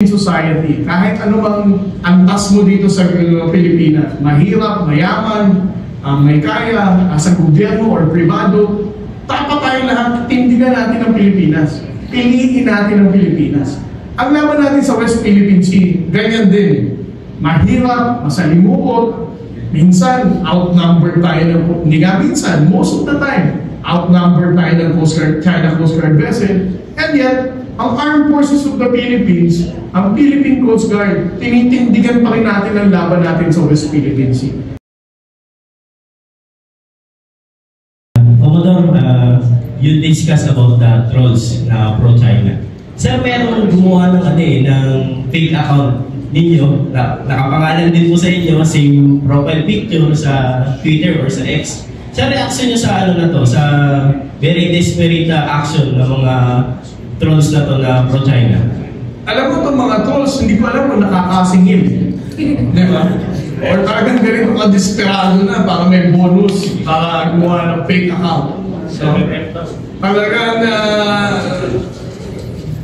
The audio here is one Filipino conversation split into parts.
society, kahit ano bang antas mo dito sa Pilipinas, mahirap, mayaman, may kaya, sa gobyerno or privado, dapat tayo lahat tindigan natin ang Pilipinas. Piliin natin ang Pilipinas. Ang laban natin sa West Philippine Sea, ganyan din. Mahirap, masalimuot, minsan outnumbered tayo ng, hindi nga minsan, most of the time, outnumbered tayo ng China Coast Guard vessel, and yet, ang Armed Forces of the Philippines, ang Philippine Coast Guard, tinitindigan pa rin natin ang laban natin sa West Philippine Sea. Commodore, you discuss about the trolls na pro-China. Sir, meron gumawa ng fake account ninyo, nakapangalan din po sa inyo, same profile picture sa Twitter or sa X. Sa reaction nyo sa sa very desperate action ng mga trolls na to na pro-China? Alam mo itong mga trolls, hindi ko alam kung nakakasingil. Di ba? Or talagang ganito ka-desperado na para may bonus para gumawa ng fake account. So, talagang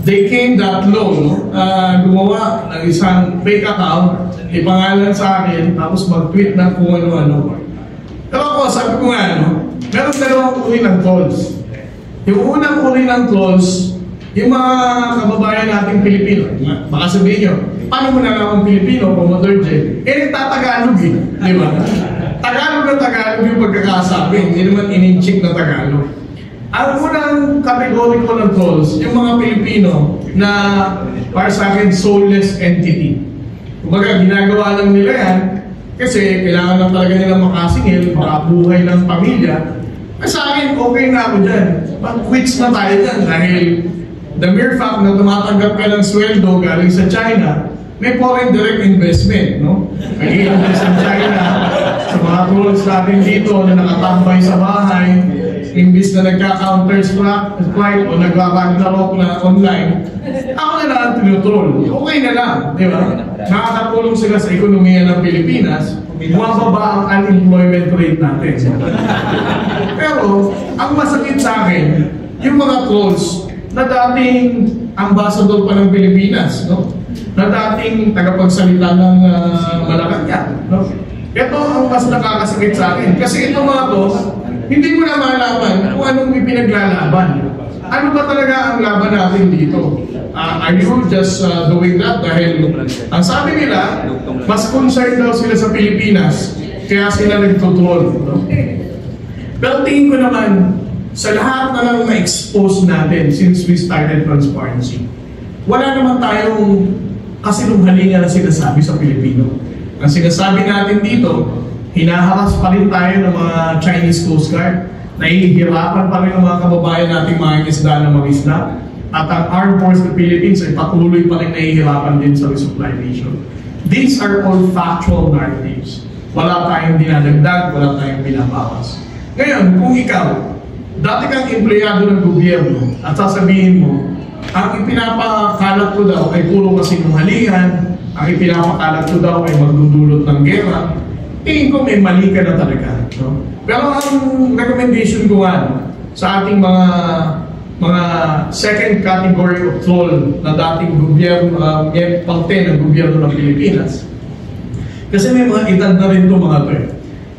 they came that low, no? Gumawa ng isang fake account, ipangalan sa akin, tapos mag-tweet ng kung ano-ano. Pero ako, sabi ko nga, meron dalawang uri ng trolls. Yung unang uri ng trolls, yung mga kababayan nating Pilipino, baka sabihin nyo, paano mo nalaman Pilipino, Commodore J? Nagtatagalog eh, di ba? Tagalog na Tagalog yung pagkakasabi, hindi naman in-check na Tagalog. Ang unang kategoriko ng trolls, yung mga Pilipino na para sa akin soulless entity. Kumbaga, ginagawa lang nila yan kasi kailangan lang talaga nilang makasingil, makabuhay ng pamilya. Sa akin, okay na ako dyan. Mag-quits na tayo dyan dahil the mere fact na tumatanggap ka ng sweldo galing sa China, may foreign direct investment, no? Nag-i-invest sa China, sa mga trolls natin dito na nakatambay sa bahay, imbis na nagka-counter strike o nagwa-ragnarok na online, ako na lang tinutroll. Okay na lang, di ba? Nakakatulong sila sa ekonomiya ng Pilipinas, bumababa ang unemployment rate natin. Pero, ang masakit sa akin, yung mga trolls na dating ambassador pa ng Pilipinas, no? Na dating tagapagsalita ng Malacanang, no? Ito ang mas nakakasakit sa akin. Kasi itong mga to, hindi mo na malaman kung anong ipinaglalaban. Ano ba talaga ang laban natin dito? Are you just doing that dahil ang sabi nila, mas concerned daw sila sa Pilipinas, kaya sila nagtutroll, no? Pero tingin ko naman, sa lahat na lang na-expose natin since we started transparency, wala naman tayong kasinungalingan na sinasabi sa Pilipino. Ang sinasabi natin dito, hinaharas pa rin tayo ng mga Chinese Coast Guard, nahihirapan pa rin ang mga kababayan nating mga isda na mag-isda, at ang Armed Forces of the Philippines ay patuloy pa rin nahihirapan din sa resupply nation. These are all factual narratives. Wala tayong dinadagdag, wala tayong binabawas. Ngayon, kung ikaw, dati kang empleyado ng gobyerno at sasabihin mo, ang ipinapakalat ko daw ay puro kasinungalingan, ang ipinapakalat ko daw ay magdudulot ng gera, tingin ko may mali ka na talaga. No? Pero ang recommendation ko nga sa ating mga second category of troll na dating gobyerno, parte ng gobyerno ng Pilipinas, kasi may mga edad na rin ito mga to.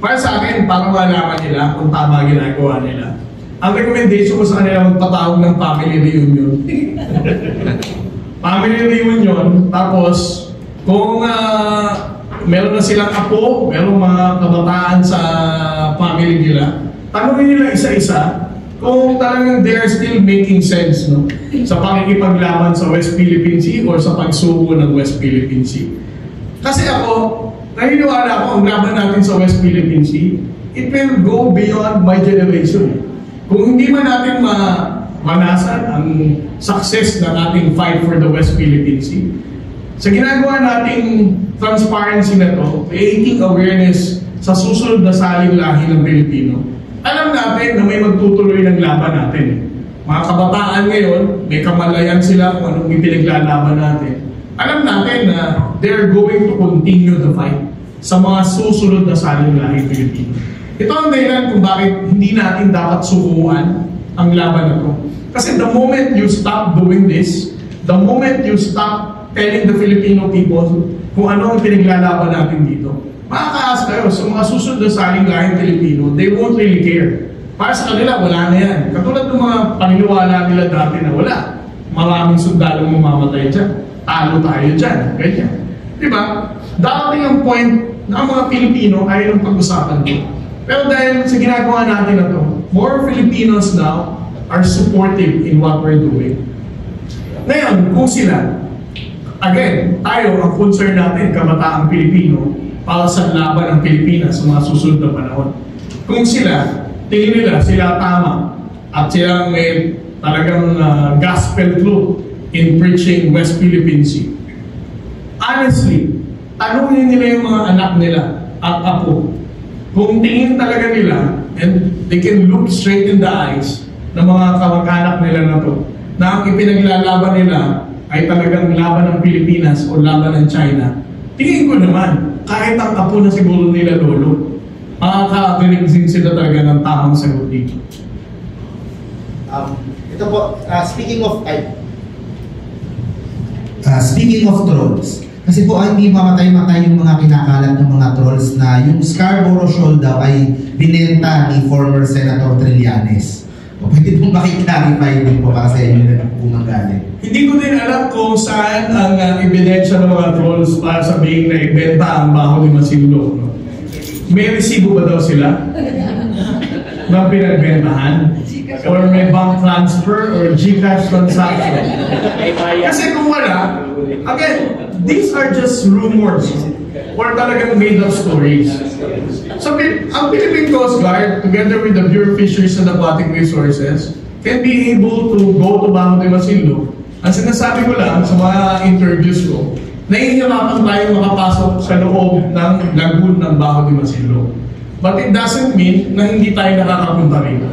Para sa akin, para malaman nila kung tama ginagawa nila, ang recommendation ko sa kanila magpatawag ng family reunion. Family reunion, tapos kung meron na silang apo, meron mga kabataan sa family nila, tanongin nila isa-isa kung talagang they are still making sense, no? Sa pakikipaglaban sa West Philippine Sea or sa pagsuko ng West Philippine Sea. Kasi ako, naniniwala ako ang laban natin sa West Philippine Sea, it will go beyond my generation. Kung hindi man natin manasan ang success ng ating fight for the West Philippine Sea, sa ginagawa nating transparency na to, creating awareness sa susunod na saling lahi ng Pilipino, alam natin na may magtutuloy ng laban natin. Mga kabataan ngayon, may kamalayan sila kung anong ipinaglalaban natin. Alam natin na they're going to continue the fight sa mga susunod na saling lahi Pilipino. Ito ang dahilan kung bakit hindi natin dapat sukuan ang laban na to. Kasi the moment you stop doing this, the moment you stop telling the Filipino people kung ano ang pinaglalaban natin dito. Makakaas kayo, sa mga susunod na salingahing Pilipino, they won't really care. Para sa kanila, wala na yan. Katulad ng mga paniniwala nila dati na wala. Maraming sundalong mamamatay dyan. Talo tayo dyan. Ganyan. Diba? Darating ang point na ang mga Pilipino ay yung pag-usapan ko. Pero dahil sa ginagawa natin na to, more Filipinos now are supportive in what we're doing. Ngayon, kung sila, again, tayo, ang concern natin, kabataang Pilipino, para sa laban ng Pilipinas sa mga susunod na panahon. Kung sila, tingin nila sila tama at silang may talagang gospel truth in preaching West Philippine Sea. Honestly, tanungin nila yung mga anak nila at apo. Kung tingin talaga nila, and they can look straight in the eyes ng mga kamag-anak nila na to, na ang ipinaglalaban nila ay talagang laban ng Pilipinas o laban ng China, tingin ko naman, kahit ang apo na siguro nila lolo, makakarinig sila talaga ng tamang sagot dito. Ito po, speaking of trolls, kasi po hindi mamatay-matay yung mga kinakalat ng mga trolls na yung Scarborough Shoal daw ay binenta ni former Senator Trillanes. O pwede pong makiklarify din po para sa inyo na pumanggaling. Hindi ko din alam kung saan ang ebidensya ng mga trolls para sabihin na ibenta ang baho ni Masinlo. No? May resibo ba daw sila? Na pinagbentahan? Or may bank transfer or GCash transaction? Kasi kung wala, again, these are just rumors or talagang made-up stories. So, ang Philippine Coast Guard, together with the Bureau of Fisheries and Aquatic Resources, can be able to go to Baho de Masinloc. Ang sinasabi ko lang sa mga interviews ko, nahihirapan tayo makapasok sa loob ng lagoon ng Baho de Masinloc. But it doesn't mean na hindi tayo nakakapunta rito.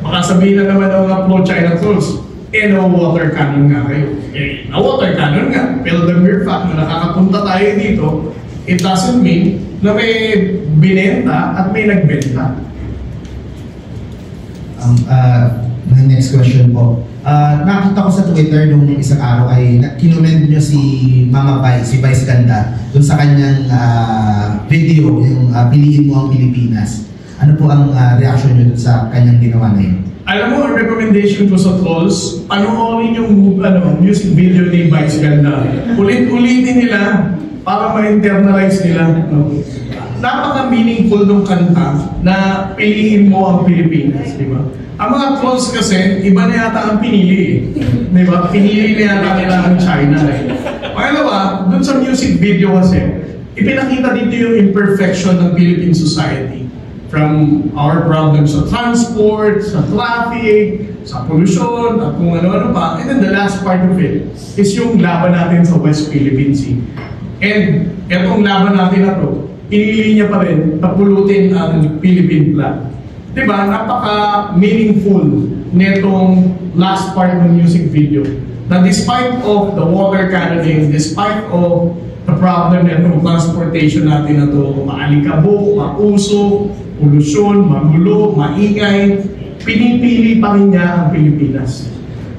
Baka sabihin na naman ng mga pro-China trolls, no-water cannon nga kayo. No-water cannon nga. Pero the mere fact na nakakapunta tayo dito, it doesn't mean na may binenta at may nagbenta. My next question po. Nakita ko sa Twitter nung isang araw ay kinument nyo si Mama Vice, si Vice Ganda, dun sa kanyang video, yung Piliin Mo ang Pilipinas. Ano po ang reaction nyo dun sa kanyang ginawa na yun? Alam mo, ang recommendation ko sa trolls, panoorin yung music video ni Vice Ganda. Ulit-ulitin nila para ma-internalize nila. No? Napaka-meaningful ng kanta na piliin mo ang Pilipinas, di ba? Ang mga trolls kasi, iba na yata ang pinili eh. Di ba? Pinili na yata nila ang China eh. Pangalawa, dun sa music video kasi, ipinakita dito yung imperfection ng Philippine society. From our problems sa transport, sa traffic, sa pollution, at kung ano-ano pa. And then the last part of it is yung laban natin sa West Philippine Sea. And etong laban natin na to, pinili niya pa rin napulutin ang Philippine flag. Diba? Napaka-meaningful netong last part ng music video. Na despite of the water cannoning, despite of the problem netong transportation natin na to, maalikabok, mauso, polusyon, magulo, maingay, pinipili pa rin niya ang Pilipinas.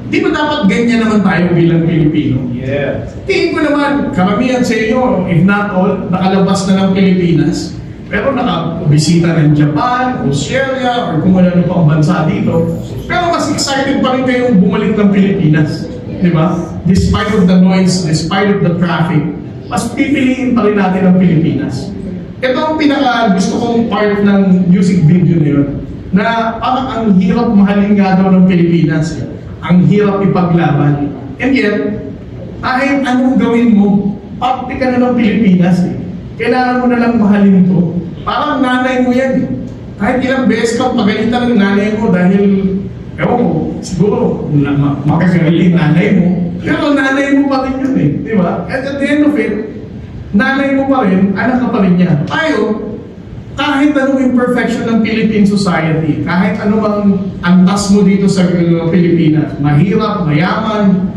Di ba dapat ganyan naman tayo bilang Pilipino? Yeah. Tingin ko naman, karamihan sa inyo, if not all, nakalabas na ng Pilipinas. Pero nakabisita ng Japan, Australia, or kung ano pang bansa dito. Pero mas excited pa rin kayong bumalik ng Pilipinas. Di ba? Despite of the noise, despite of the traffic, mas pipiliin pa rin natin ang Pilipinas. Ito ang pinaka gusto kong part ng music video na yun, na parang ang hirap mahalin nga daw ng Pilipinas. Ang hirap ipaglaban. And yet, kahit anong gawin mo, parte ka na ng Pilipinas eh. Kailangan mo na lang mahalin to. Parang nanay mo yan eh. Kahit ilang beses kang pagalitan ng nanay mo dahil, ewan mo, siguro, makagaling nanay mo. Pero nanay mo pa rin yun eh. Di ba? At the end of it, nanay mo pa rin, anak ka pa rin niya. Tayo, kahit anong imperfection ng Philippine society, kahit anong antas mo dito sa Pilipinas, mahirap, mayaman,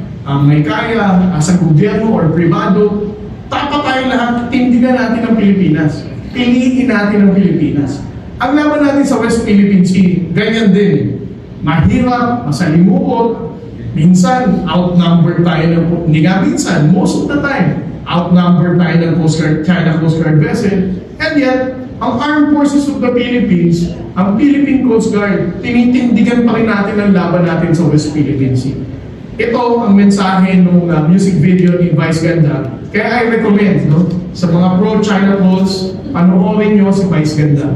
may kaya, sa gobyerno or privado, dapat tayo lahat, tindigan natin ang Pilipinas. Piliin natin ang Pilipinas. Ang laban natin sa West Philippine Sea, ganyan din. Mahirap, masalimuot, Minsan, outnumber tayo ng, hindi nga minsan, most of the time, outnumber tayo ng China Coast Guard vessel. And yet, ang Armed Forces of the Philippines, ang Philippine Coast Guard, tinitindigan pa rin natin ang laban natin sa West Philippine Sea. Ito ang mensahe ng music video ni Vice Ganda. Kaya I recommend, no, sa mga pro-China polls, panoorin nyo si Vice Ganda.